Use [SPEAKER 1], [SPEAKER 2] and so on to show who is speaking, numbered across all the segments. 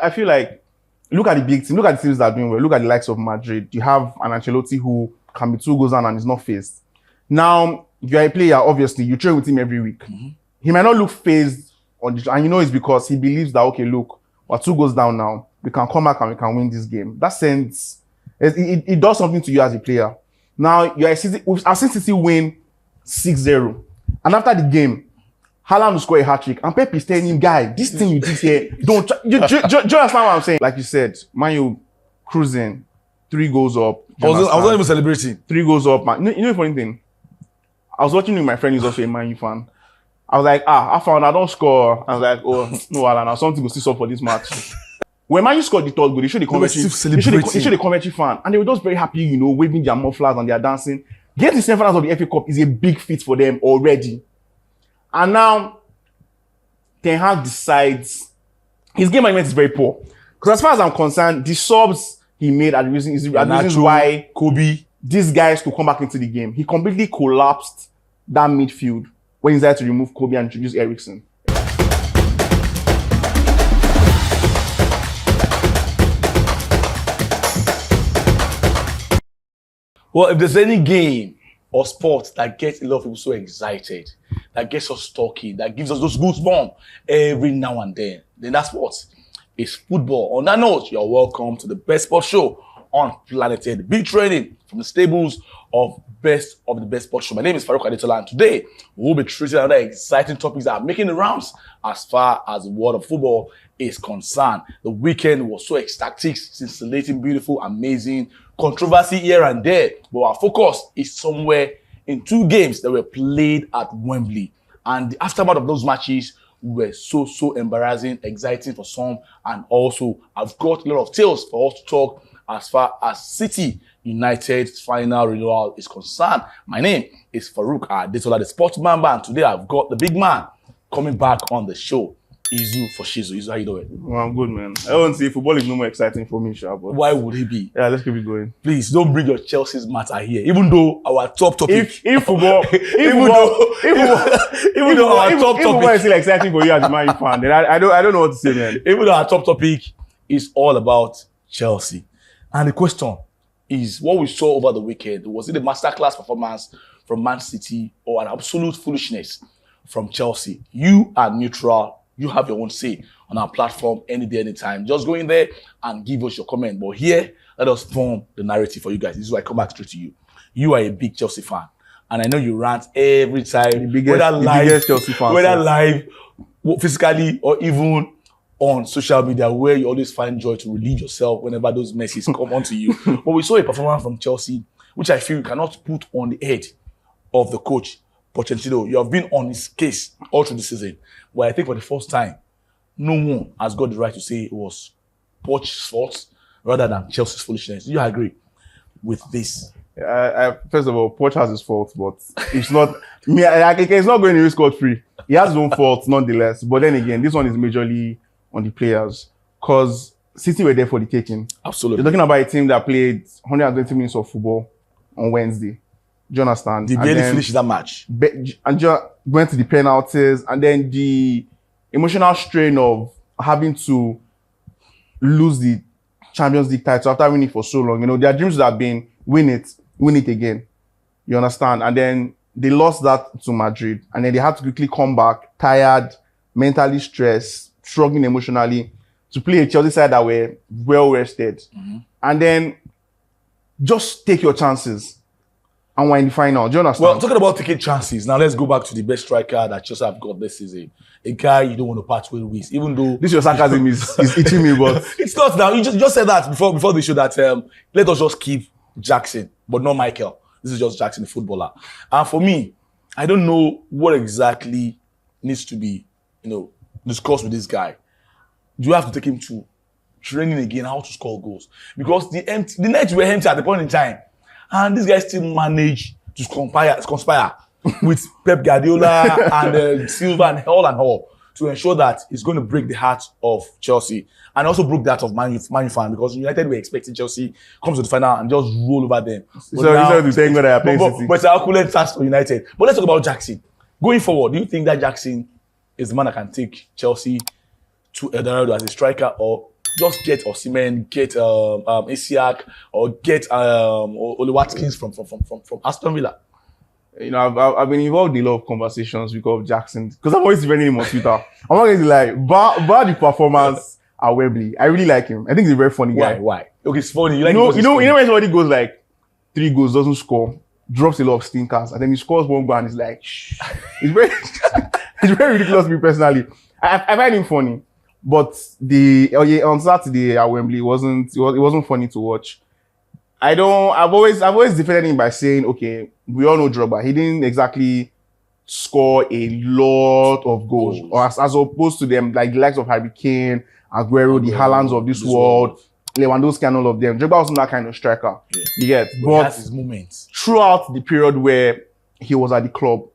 [SPEAKER 1] I feel like, look at the big team, look at the teams that are doing well. Look at the likes of Madrid. You have an Ancelotti who can be 2 goals down and is not phased. Now, you're a player, obviously, you train with him every week. He might not look phased, and it's because he believes that, okay, look, we're 2 goals down now. We can come back and we can win this game. That sense, it does something to you as a player. Now, I've seen City win 6-0. And after the game, Haaland will score a hat-trick. And Pep is telling him, guy, this thing you did here, don't try. Do you understand what I'm saying? Like you said, Man U cruising, 3 goals up.
[SPEAKER 2] I was not even celebrating.
[SPEAKER 1] 3 goals up, man. You know the funny thing? I was watching with my friend who's also a Man U fan. I was like, I found I don't score. I was like, oh, no, Alan, something will still up for this match. When Man U scored the 3rd goal, they showed the commentary fan. And they were just very happy, waving their mufflers and they're dancing. Getting the semi-finals of the FA Cup is a big feat for them already. And now, Ten Hag decides his game management is very poor. Because as far as I'm concerned, the subs he made are the reasons why
[SPEAKER 2] Kobe,
[SPEAKER 1] these guys could come back into the game. He completely collapsed that midfield when he decided to remove Kobe and introduce Eriksen.
[SPEAKER 2] Well, if there's any game or sport that gets a lot of people so excited, that gets us talking, that gives us those goosebumps every now and then that sport is football. On that note, you're welcome to the best sports show on planet Earth. Big training from the stables of the best sports show. My name is Farouk Adetola, and today we'll be treating another exciting topics that are making the rounds as far as the world of football is concerned. The weekend was so ecstatic, scintillating, beautiful, amazing, controversy here and there, but our focus is somewhere in 2 games that were played at Wembley. And the aftermath of those matches were so embarrassing, exciting for some, and also I've got a lot of tales for us to talk as far as City United's final renewal is concerned. My name is Farouk Adetola, the sports member, and today I've got the big man coming back on the show. Izu for Shizu. Izu, how you doing?
[SPEAKER 1] Well, I'm good, man. I won't say football is no more exciting for me, sure, but
[SPEAKER 2] why would it be?
[SPEAKER 1] Yeah, let's keep it going.
[SPEAKER 2] Please don't bring your Chelsea's matter here. Even though our top topic,
[SPEAKER 1] if football is still exciting for you as a Man U fan, then I don't know what to say, man.
[SPEAKER 2] Even though our top topic is all about Chelsea, and the question is, what we saw over the weekend, was it a masterclass performance from Man City or an absolute foolishness from Chelsea? You are neutral. You have your own say on our platform any day, anytime. Just go in there and give us your comment. But here, let us form the narrative for you guys. This is why I come back straight to you. You are a big Chelsea fan. And I know you rant every time.
[SPEAKER 1] The biggest Chelsea fan.
[SPEAKER 2] Whether live, physically, or even on social media, where you always find joy to relieve yourself whenever those messages come onto you. But we saw a performance from Chelsea, which I feel you cannot put on the head of the coach, Pochettino. You have been on his case all through the season. But I think for the first time, no one has got the right to say it was Poch's fault rather than Chelsea's foolishness. Do you agree with this?
[SPEAKER 1] First of all, Poch has his fault, but it's not me. It's not going to be scot-free. He has his own fault, nonetheless. But then again, this one is majorly on the players, because City were there for the taking.
[SPEAKER 2] Absolutely.
[SPEAKER 1] You're talking about a team that played 120 minutes of football on Wednesday. Do you understand?
[SPEAKER 2] They barely finished that match.
[SPEAKER 1] And just went to the penalties, and then the emotional strain of having to lose the Champions League title after winning for so long. Their dreams would have been win it again. You understand? And then they lost that to Madrid, and then they had to quickly come back, tired, mentally stressed, struggling emotionally, to play a Chelsea side that were well rested. And then just take your chances. And we're in the final. Do you understand?
[SPEAKER 2] Well, talking about taking chances, now let's go back to the best striker that Chelsea have got this season. A guy you don't want to part with, even though
[SPEAKER 1] this your sarcasm is eating me, but
[SPEAKER 2] it's not now. You just said that before the show that let us just keep Jackson, but not Michael. This is just Jackson, the footballer. And for me, I don't know what exactly needs to be, discussed with this guy. Do you have to take him to training again how to score goals? Because the nets were empty at the point in time. And this guy still managed to conspire with Pep Guardiola and Silva and all to ensure that he's going to break the heart of Chelsea and also broke that of Man U fan, because United were expecting Chelsea come to the final and just roll over them.
[SPEAKER 1] So you saying that
[SPEAKER 2] but it's an opulent task for United. But let's talk about Jackson. Going forward, do you think that Jackson is the man that can take Chelsea to Eldorado as a striker, or just get Osimhen, get Isiak, or get Ole Watkins from Aston Villa.
[SPEAKER 1] You know, I've been involved in a lot of conversations with Jackson because I'm always defending him on Twitter. I'm not going to lie, bar the performance at Wembley, I really like him. I think he's a very funny guy.
[SPEAKER 2] Why? Okay, it's funny. You like
[SPEAKER 1] you know when somebody goes like 3 goals, doesn't score, drops a lot of stinkers, and then he scores 1 goal and he's like, shh. It's very, it's very ridiculous to me personally. I find him funny, but on Saturday at Wembley, it wasn't funny to watch. I've always defended him by saying, okay, we all know Drogba. He didn't exactly score a lot of goals, or as opposed to them, like the likes of Harry Kane, Aguero, the Haalands of this world, Lewandowski and all of them. Drogba wasn't that kind of striker. Yeah. You get? But
[SPEAKER 2] he has his moments.
[SPEAKER 1] Throughout the period where he was at the club,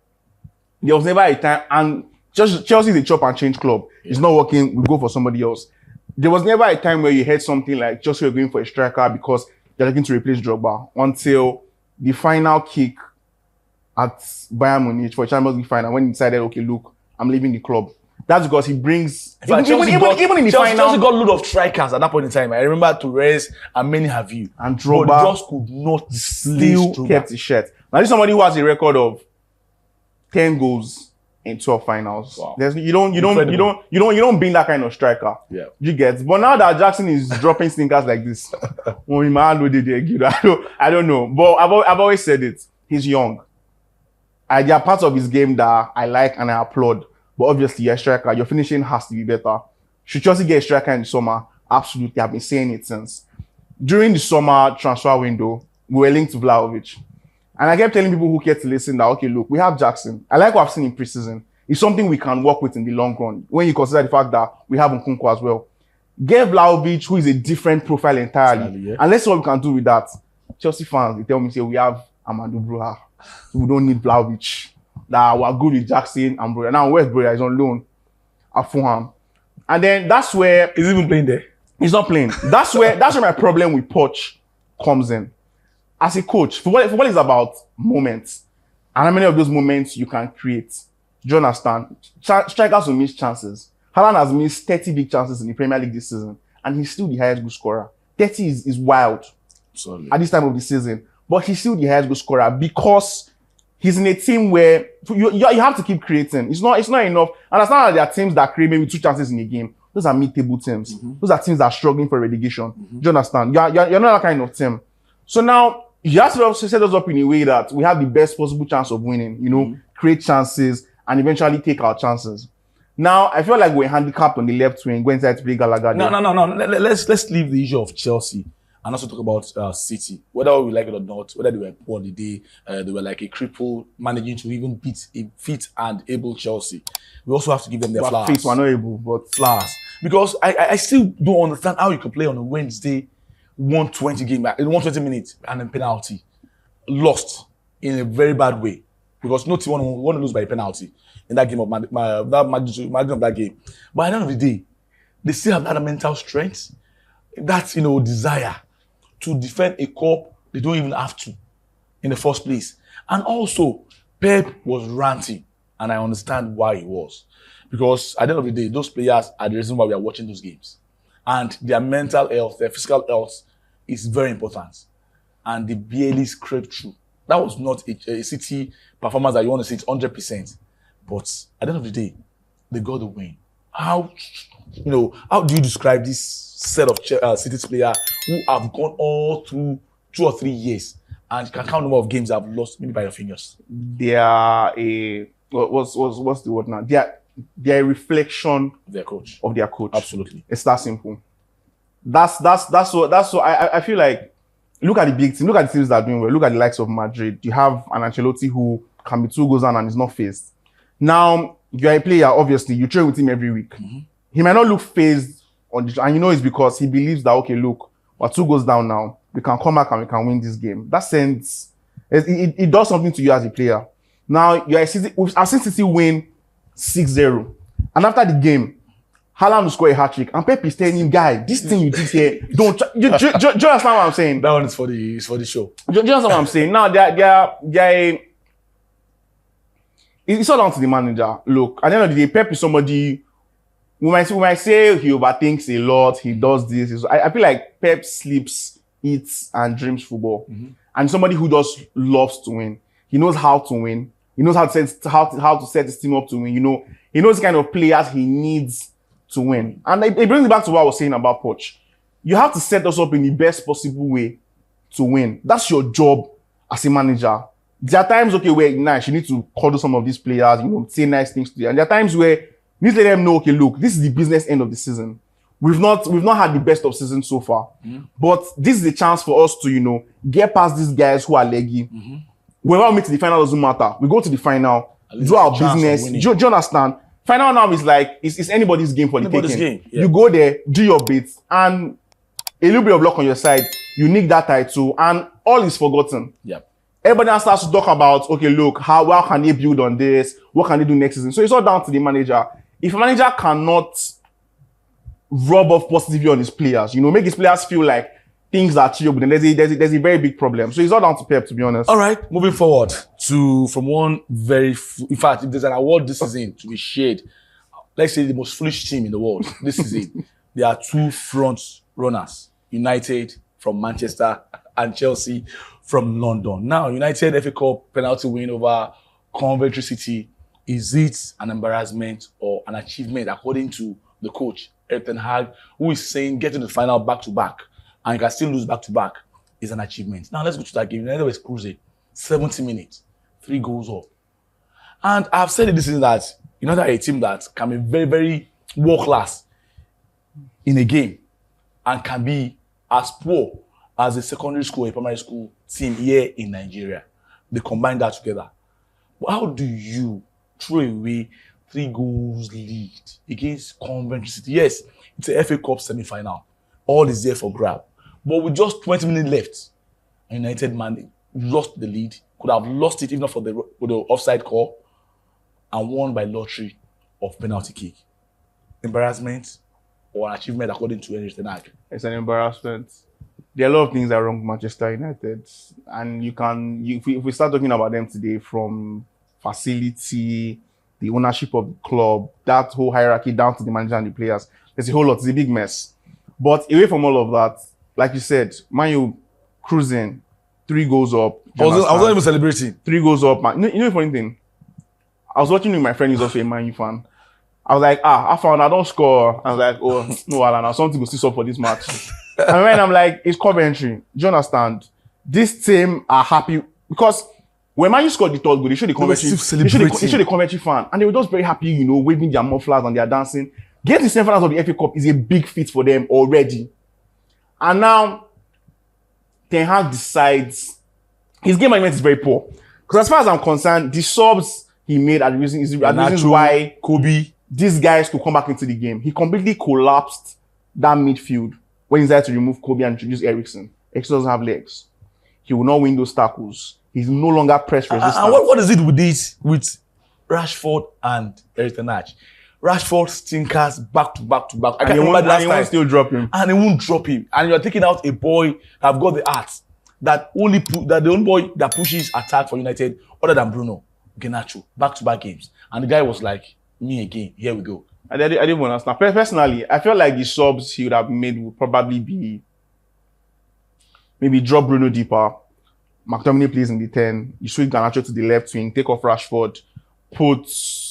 [SPEAKER 1] there was never a time, and Chelsea is a chop and change club. Yeah. It's not working, we go for somebody else. There was never a time where you heard something like, Chelsea were going for a striker because they're looking to replace Drogba, until the final kick at Bayern Munich for Champions League final, when he decided, okay, look, I'm leaving the club. That's because he brings even in the final.
[SPEAKER 2] Chelsea got a lot of strikers at that point in time. I remember Torres and many have you.
[SPEAKER 1] And Drogba
[SPEAKER 2] but just could not
[SPEAKER 1] still kept his shirt. Now this is somebody who has a record of 10 goals in 12 finals.
[SPEAKER 2] Wow.
[SPEAKER 1] You don't being that kind of striker.
[SPEAKER 2] Yeah.
[SPEAKER 1] You get. But now that Jackson is dropping stinkers like this, I don't know. But I've always said it. He's young. There are parts of his game that I like and I applaud. But obviously, you're a striker. Your finishing has to be better. Should Chelsea get a striker in the summer? Absolutely. I've been saying it since. During the summer transfer window, we were linked to Vlahovic. And I kept telling people who care to listen that, okay, look, we have Jackson. I like what I've seen in preseason. It's something we can work with in the long run. When you consider the fact that we have Nkunku as well. Get Vlahovic, who is a different profile entirely. Yeah. And let's see what we can do with that. Chelsea fans, they tell me, say, we have Amadou Broha. We don't need Vlahovic. That we're good with Jackson and Broja. Now West Broja is on loan at Fulham. And then that's where...
[SPEAKER 2] He's even playing there.
[SPEAKER 1] He's not playing. That's where my problem with Poch comes in. As a coach, football is about moments. And how many of those moments you can create. Do you understand? Strikers will miss chances. Haaland has missed 30 big chances in the Premier League this season. And he's still the highest goal scorer. 30 is wild.
[SPEAKER 2] Sorry.
[SPEAKER 1] At this time of the season. But he's still the highest goal scorer because he's in a team where you have to keep creating. It's not enough. Understand that there are teams that create maybe 2 chances in a game. Those are mid-table teams. Mm-hmm. Those are teams that are struggling for relegation. Mm-hmm. Do you understand? You're not that kind of team. So now you have to set us up in a way that we have the best possible chance of winning. You know, create chances and eventually take our chances. Now I feel like we're handicapped on the left wing when inside to play Gallagher.
[SPEAKER 2] No. Let's leave the issue of Chelsea. And also talk about City, whether we like it or not, whether they were poor on the day, they were like a cripple managing to even beat a fit and able Chelsea. We also have to give them their flowers.
[SPEAKER 1] Fit, we're not able, but
[SPEAKER 2] flowers. Because I still don't understand how you can play on a Wednesday, 120 game, in 120 minutes, and then penalty. Lost in a very bad way. Because no team want to lose by a penalty in that game of that game. But at the end of the day, they still have that mental strength, that desire to defend a cup they don't even have to in the first place. And also, Pep was ranting, and I understand why he was. Because at the end of the day, those players are the reason why we are watching those games. And their mental health, their physical health is very important. And they barely scraped through. That was not a City performance that you want to say it's 100%. But at the end of the day, they got the win. How do you describe this set of City's players who have gone all through 2 or 3 years and you can count the number of games they've lost maybe by your fingers?
[SPEAKER 1] They are what's the word now? They are a reflection
[SPEAKER 2] of their coach.
[SPEAKER 1] Absolutely. It's that simple. That's what I feel like. Look at the big team. Look at the teams that are doing well. Look at the likes of Madrid. You have an Ancelotti who can be 2 goals down and is not phased. Now, you're a player, obviously. You train with him every week. Mm-hmm. He might not look phased, and it's because he believes that, okay, look, we're 2 goals down now. We can come back and we can win this game. That sense, it does something to you as a player. Now, I've seen City win 6-0. And after the game, Haaland will score a hat-trick. And Pep is telling him, guy, this thing you did here, don't try. Do you understand what I'm saying?
[SPEAKER 2] That one is for the show.
[SPEAKER 1] Do you understand what I'm saying? Now, it's all down to the manager. Look, at the end of the day, Pep is somebody we might say he overthinks a lot, he does this. I feel like Pep sleeps, eats, and dreams football. And somebody who just loves to win. He knows how to win. He knows how to set his team up to win. You know, he knows the kind of players he needs to win. And it brings me back to what I was saying about Poch. You have to set us up in the best possible way to win. That's your job as a manager. There are times, okay, where nice, you need to cuddle some of these players, you know, say nice things to them. And there are times where you need to let them know, okay, look, this is the business end of the season. We've not had the best of season so far. But this is a chance for us to, you know, get past these guys who are leggy. Whenever we meet to the final, doesn't matter. We go to the final, do our business. Do you understand? Final now is like, it's anybody's game for the taking. Yeah. You go there, do your bits, and a little bit of luck on your side, you nick that title, and all is forgotten.
[SPEAKER 2] Yep.
[SPEAKER 1] Everybody now starts to talk about, okay, look, how can they build on this? What can they do next season? So it's all down to the manager. If a manager cannot rub off positively on his players, you know, make his players feel like things are achievable, then there's a very big problem. So it's all down to Pep, to be honest.
[SPEAKER 2] All right, moving forward from one in fact, if there's an award this season to be shared, let's say the most foolish team in the world this season, there are two front runners, United from Manchester and Chelsea from London. Now, United FA Cup penalty win over Coventry City, is it an embarrassment or an achievement according to the coach, Erik Ten Hag, who is saying getting to the final back-to-back and you can still lose back-to-back is an achievement. Now, let's go to that game. United was cruising, 70 minutes, 3 goals up. And I've said it this is that United are a team that can be very, very world-class in a game and can be as poor as a secondary school, a primary school team here in Nigeria. They combine that together. But how do you throw away 3 goals lead against Coventry City? Yes, it's a FA Cup semi-final. All is there for grab. But with just 20 minutes left, United man lost the lead, could have lost it even not for the offside call, and won by lottery of penalty kick. Embarrassment or an achievement according to Erik Ten Hag?
[SPEAKER 1] It's an embarrassment. There are a lot of things that are wrong with Manchester United. And if we start talking about them today, from facility, the ownership of the club, that whole hierarchy down to the manager and the players, there's a whole lot. It's a big mess. But away from all of that, like you said, Man U cruising, 3 goals up.
[SPEAKER 2] I was not even celebrating.
[SPEAKER 1] 3 goals up, man. You know the funny thing? I was watching with my friend who's also a Man U fan. I was like, I found I don't score. I was like, oh, no, Alan, something will still up for this match. And when I'm like, it's Coventry. Do you understand? This team are happy because when Man U scored the 3rd goal, they showed the Coventry fan, and they were just very happy, you know, waving their mufflers and they're dancing. Getting the semi-finals of the FA Cup is a big feat for them already. And now, Ten Hag decides his game management is very poor. Because as far as I'm concerned, the subs he made are the reasons why
[SPEAKER 2] Kobe,
[SPEAKER 1] these guys could come back into the game. He completely collapsed that midfield when he decided to remove Kobe and introduce Eriksen. Eriksen doesn't have legs. He will not win those tackles. He's no longer press resistant.
[SPEAKER 2] And what is it with this, with Rashford and Erik Ten Hag? Rashford stinkers back to back to back. I can't remember the last time.
[SPEAKER 1] And he won't still drop him.
[SPEAKER 2] And he won't drop him. And you're taking out a boy that have got the art that the only boy that pushes attack for United other than Bruno Garnacho, back-to-back games. And the guy was like, me again, here we go.
[SPEAKER 1] I didn't understand. Personally, I feel like the subs he would have made would probably be maybe drop Bruno deeper. McTominay plays in the 10. You switch Garnacho to the left wing, take off Rashford, put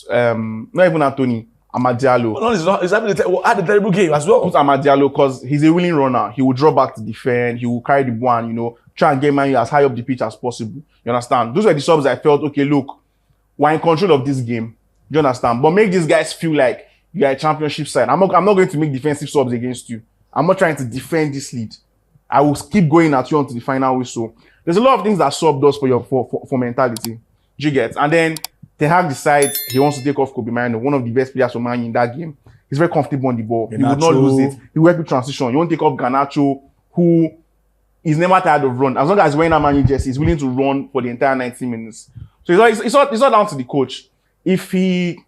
[SPEAKER 1] not even Anthony, Amad Diallo.
[SPEAKER 2] No, he's having had a terrible game as well.
[SPEAKER 1] Put Amad Diallo because he's a willing runner. He will draw back to defend. He will carry the ball and, you know, try and get Man U as high up the pitch as possible. You understand? Those were the subs I felt, okay, look, we're in control of this game. You understand? But make these guys feel like you're a championship side. I'm not going to make defensive subs against you. I'm not trying to defend this lead. I will keep going at you until the final whistle. There's a lot of things that sub does for mentality. Do you get? And then Ten Hag decides he wants to take off Kobe Mino, one of the best players for Man U in that game. He's very comfortable on the ball. Garnacho. He would not lose it. He will help you transition. You won't take off Garnacho, who is never tired of run. As long as he's wearing a Man U jersey, he's willing to run for the entire 90 minutes. So it's not down to the coach. If he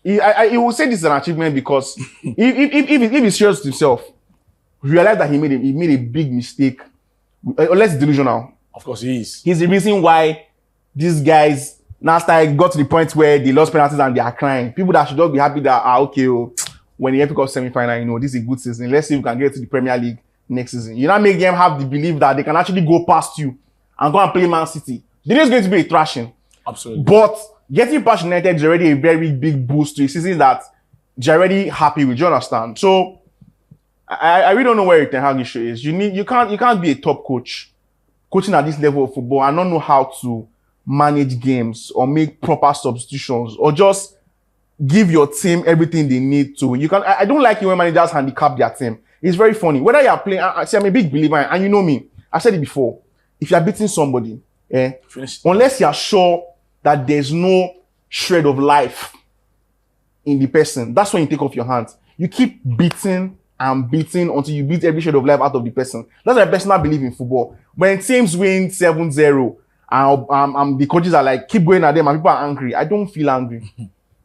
[SPEAKER 1] will say this is an achievement because if he's serious to himself, realize that he made a big mistake, unless he's delusional.
[SPEAKER 2] Of course he is.
[SPEAKER 1] He's the reason why these guys now got to the point where they lost penalties and they are crying. People that should not be happy that okay, when the FA Cup semi-final, this is a good season. Let's see if we can get to the Premier League next season. You now make them have the belief that they can actually go past you and go and play Man City. Then it's going to be a thrashing.
[SPEAKER 2] Absolutely.
[SPEAKER 1] But getting past United is already a very big boost to a season that they're already happy with. Do you understand? So I really don't know where Erik Ten Hag issue is. You can't be a top coach coaching at this level of football and not know how to manage games or make proper substitutions or just give your team everything they need to. I don't like it when managers handicap their team. It's very funny. Whether you are playing, I'm a big believer, and you know me. I said it before. If you are beating somebody, unless you are sure that there's no shred of life in the person, that's when you take off your hands. You keep beating and beating until you beat every shred of life out of the person. That's why I personally believe in football. When teams win 7-0 and the coaches are like, keep going at them and people are angry, I don't feel angry.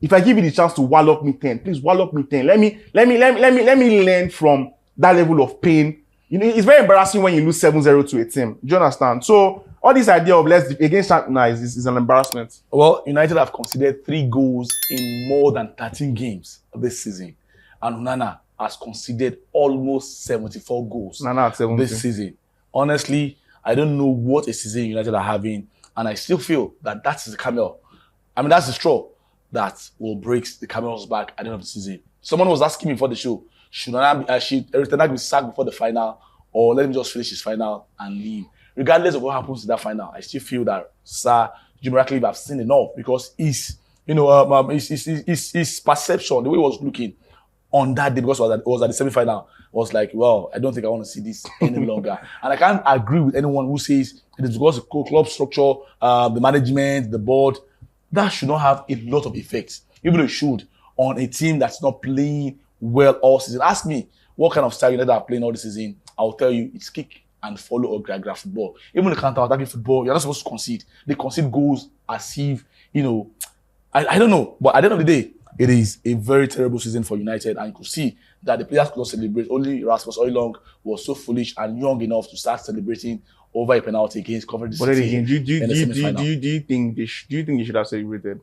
[SPEAKER 1] If I give you the chance to wallop me 10, please wallop me 10. Let me learn from that level of pain. It's very embarrassing when you lose 7-0 to a team. Do you understand? So all this idea of against China is an embarrassment.
[SPEAKER 2] Well, United have conceded 3 goals in more than 13 games this season. And Onana has conceded almost 74 goals this season. Honestly, I don't know what a season United are having. And I still feel that that's the camel. I mean, that's the straw that will break the camel's back at the end of the season. Someone was asking me before the show, should Erik Ten Hag be sacked before the final, or let him just finish his final and leave? Regardless of what happens to that final, I still feel that Sir Jim Ratcliffe have seen enough, because his perception, the way he was looking on that day, because it was at the semi-final, was like, well, I don't think I want to see this any longer. And I can't agree with anyone who says it is because the club structure, the management, the board, that should not have a lot of effects, even though it should, on a team that's not playing well all season. Ask me what kind of style United are playing all the season. I'll tell you, it's kick and follow or grab football. Even the counter-attacking football, you're not supposed to concede. They concede goals as if, I don't know. But at the end of the day, it is a very terrible season for United. And you could see that the players could not celebrate. Only Rasmus Højlund was so foolish and young enough to start celebrating over a penalty against Coventry City.
[SPEAKER 1] But again, do you think they should have celebrated?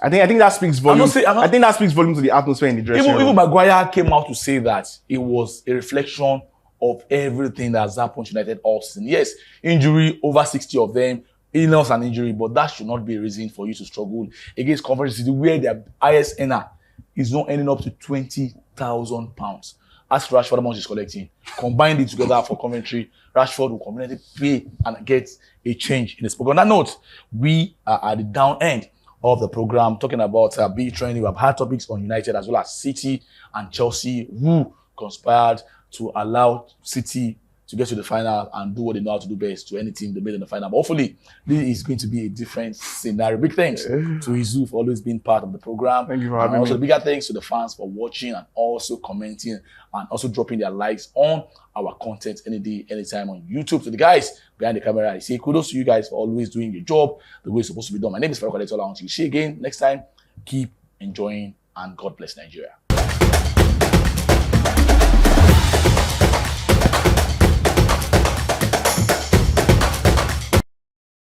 [SPEAKER 1] I think that speaks volumes. I think that speaks volumes to the atmosphere in the dressing room.
[SPEAKER 2] Even Maguire came out to say that it was a reflection of everything that has happened to United all season. Yes, injury, over 60 of them, illness and injury, but that should not be a reason for you to struggle against Coventry City, where their highest earner is not earning up to £20,000. Ask Rashford how much he's collecting. Combine it together for Coventry, Rashford will completely pay and get a change in the sport. On that note, we are at the down end of the program, talking about B training. We have had topics on United as well as City and Chelsea, who conspired to allow City to get to the final and do what they know how to do best to any team they made in the final. But hopefully, this is going to be a different scenario. Big thanks to Izu for always being part of the program.
[SPEAKER 1] Thank you for having me.
[SPEAKER 2] Also, bigger thanks to the fans for watching and also commenting and also dropping their likes on our content any day, anytime on YouTube. To the guys behind the camera, I say kudos to you guys for always doing your job the way it's supposed to be done. My name is Faruk Adetola. Until we see you again next time, keep enjoying and God bless Nigeria.